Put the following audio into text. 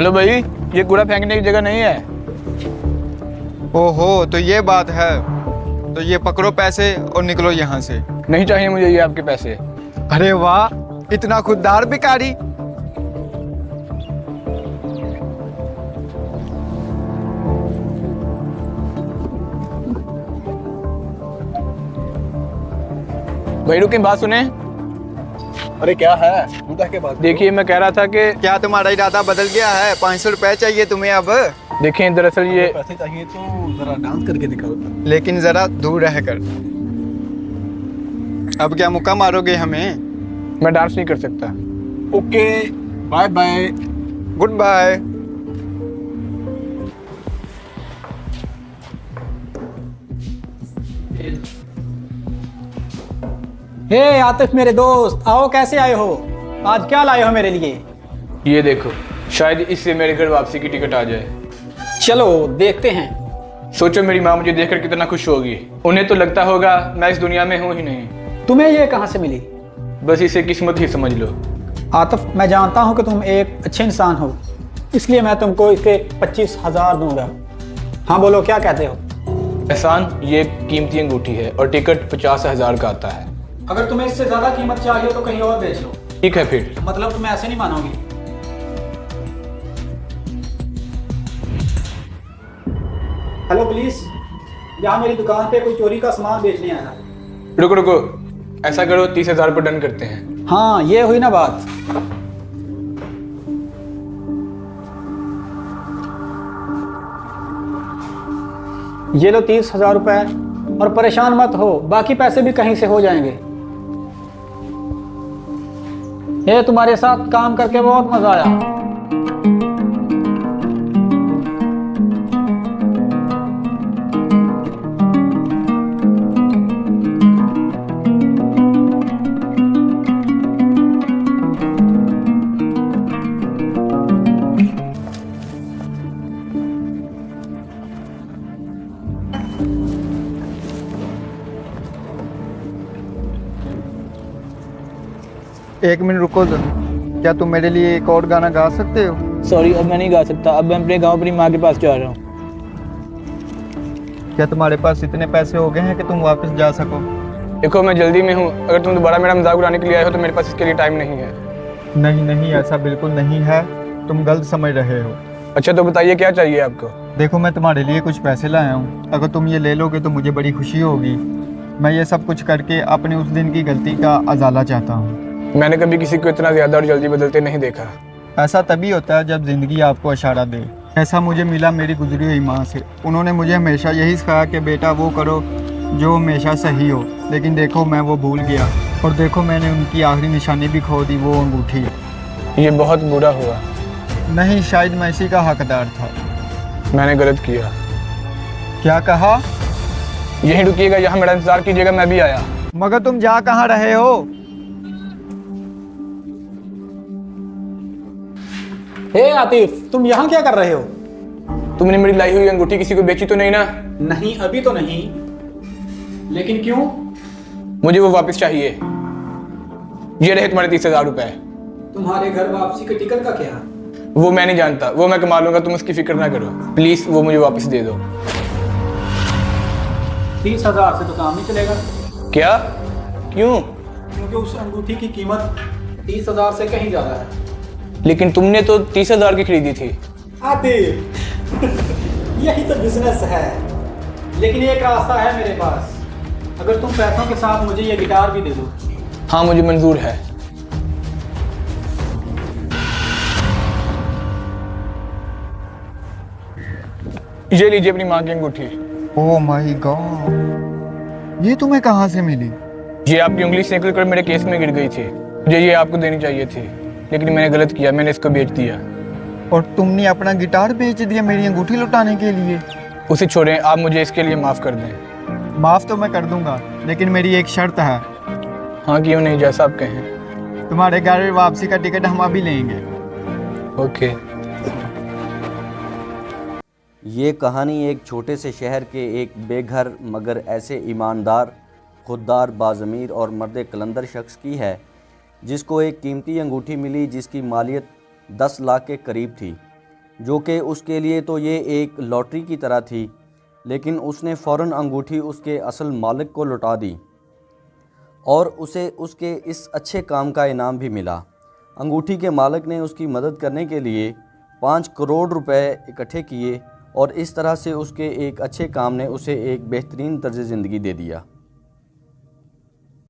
Hello भाई, ये कूड़ा फेंकने की जगह नहीं है। ओहो, तो ये बात है। तो ये पकड़ो पैसे और निकलो यहाँ से। नहीं चाहिए मुझे ये आपके पैसे। अरे वाह, इतना खुददार भिखारी। भाई रुकिए, बात सुने। अरे क्या है, मुद्दा के बात देखिए, मैं कह रहा था कि क्या तुम्हारा इरादा बदल गया है? 500 रुपए चाहिए तुम्हें अब? देखिए, दरअसल ये पैसे चाहिए तो जरा डांस करके दिखाओ। लेकिन जरा दूर रहकर। अब क्या मुक्का मारोगे हमें? मैं डांस नहीं कर सकता। Okay, bye bye. Good bye. Hey Atif मेरे दोस्त, आओ। कैसे आए हो? आज क्या लाए हो मेरे लिए? ये देखो, शायद इससे मेरे घर वापसी की टिकट आ जाए। चलो देखते हैं। सोचो, मेरी माँ मुझे देखकर कितना खुश होगी। उन्हें तो लगता होगा मैं इस दुनिया में हूँ ही नहीं। तुम्हें ये कहाँ से मिली? बस इसे किस्मत ही समझ लो। आतिफ, मैं जानता हूँ कि तुम एक अच्छे इंसान हो, इसलिए मैं तुमको इसके 25,000 दूंगा। हाँ बोलो, क्या कहते हो? एहसान, ये कीमती अंगूठी है और टिकट 50,000 का आता है। अगर तुम्हें इससे ज्यादा कीमत चाहिए तो कहीं और बेच लो। ठीक है फिर। मतलब तुम ऐसे नहीं मानोगी। हेलो पुलिस, यहाँ मेरी दुकान पे कोई चोरी का सामान बेचने आया है। रुको रुको, ऐसा करो 30,000 पर डन करते हैं। हाँ, ये हुई ना बात। ये लो 30,000 रुपए, और परेशान मत हो, बाकी पैसे भी कहीं से हो जाएंगे। ये तुम्हारे साथ काम करके बहुत मजा आया। एक मिनट रुको। क्या तुम मेरे लिए एक और गाना गा सकते हो? सॉरी, अब मैं नहीं गा सकता। अब मैं अपने गाँव अपनी माँ के पास जा रहा हूँ। क्या तुम्हारे पास इतने पैसे हो गए हैं कि तुम वापस जा सको? देखो, मैं जल्दी में हूँ। अगर तुम दोबारा मेरा मजाक उड़ाने के लिए आए हो तो मेरे पास इसके लिए टाइम नहीं है। नहीं नहीं, ऐसा बिल्कुल नहीं है। तुम गलत समझ रहे हो। अच्छा, तो बताइए क्या चाहिए आपको? देखो, मैं तुम्हारे लिए कुछ पैसे लाया हूँ। अगर तुम ये ले लोगे तो मुझे बड़ी खुशी होगी। मैं ये सब कुछ करके अपने उस दिन की गलती का अजाला चाहता हूँ। मैंने कभी किसी को इतना ज़्यादा और जल्दी बदलते नहीं देखा। ऐसा तभी होता है जब ज़िंदगी आपको इशारा दे। ऐसा मुझे मिला मेरी गुजरी हुई माँ से। उन्होंने मुझे हमेशा यही सिखाया कि बेटा वो करो जो हमेशा सही हो। लेकिन देखो, मैं वो भूल गया और देखो मैंने उनकी आखिरी निशानी भी खो दी, वो अंगूठी। ये बहुत बुरा हुआ। नहीं, शायद मैं इसी का हकदार था। मैंने गलत किया। क्या कहा? यहीं रुकिएगा, यहाँ मेरा इंतजार कीजिएगा, मैं भी आया। मगर तुम जा कहाँ रहे हो? हे आतिफ, तुम यहाँ क्या कर रहे हो? तुमने मेरी लाई हुई अंगूठी किसी को बेची तो नहीं ना? नहीं, अभी तो नहीं। लेकिन क्यों? मुझे वो वापस चाहिए। ये रहे तुम्हारे 30,000 रुपए। तुम्हारे घर वापसी के टिकट का क्या? वो मैं नहीं जानता, वो मैं कमा लूंगा, तुम उसकी फिक्र ना करो। प्लीज वो मुझे वापस दे दो। 30,000 से तो काम नहीं चलेगा। क्या? क्यों? क्योंकि उस अंगूठी की कीमत 30,000 से कहीं ज्यादा है। लेकिन तुमने तो 30,000 की खरीदी थी। आतिफ, यही तो बिजनेस है। लेकिन एक रास्ता है मेरे पास। अगर तुम पैसों के साथ मुझे ये गिटार भी दे दो। हाँ, मुझे मंजूर है। ये लीजिए अपनी माँ की अंगूठी। ओह माय गॉड, ये तुम्हें कहाँ से मिली? ये आपकी उंगली से निकल कर मेरे केस में गिर गई थी। मुझे ये आपको देनी चाहिए थी, लेकिन मैंने गलत किया, मैंने इसको बेच दिया। और तुमने अपना गिटार बेच दिया मेरी अंगूठी लौटाने के लिए? उसे छोड़ें, आप मुझे इसके लिए माफ़ कर दें। माफ़ तो मैं कर दूंगा, लेकिन मेरी एक शर्त है। हाँ, क्यों नहीं, जैसा आप कहें। तुम्हारे घर वापसी का टिकट हम अभी लेंगे। ओके। ये कहानी एक छोटे से शहर के एक बेघर मगर ऐसे ईमानदार, खुददार, बाज़मीर और मर्द कलंदर शख्स की है जिसको एक कीमती अंगूठी मिली जिसकी मालियत 10 लाख के करीब थी। जो कि उसके लिए तो ये एक लॉटरी की तरह थी, लेकिन उसने फ़ौरन अंगूठी उसके असल मालिक को लौटा दी और उसे उसके इस अच्छे काम का इनाम भी मिला। अंगूठी के मालिक ने उसकी मदद करने के लिए 5 करोड़ रुपए इकट्ठे किए और इस तरह से उसके एक अच्छे काम ने उसे एक बेहतरीन तर्ज ज़िंदगी दे दिया।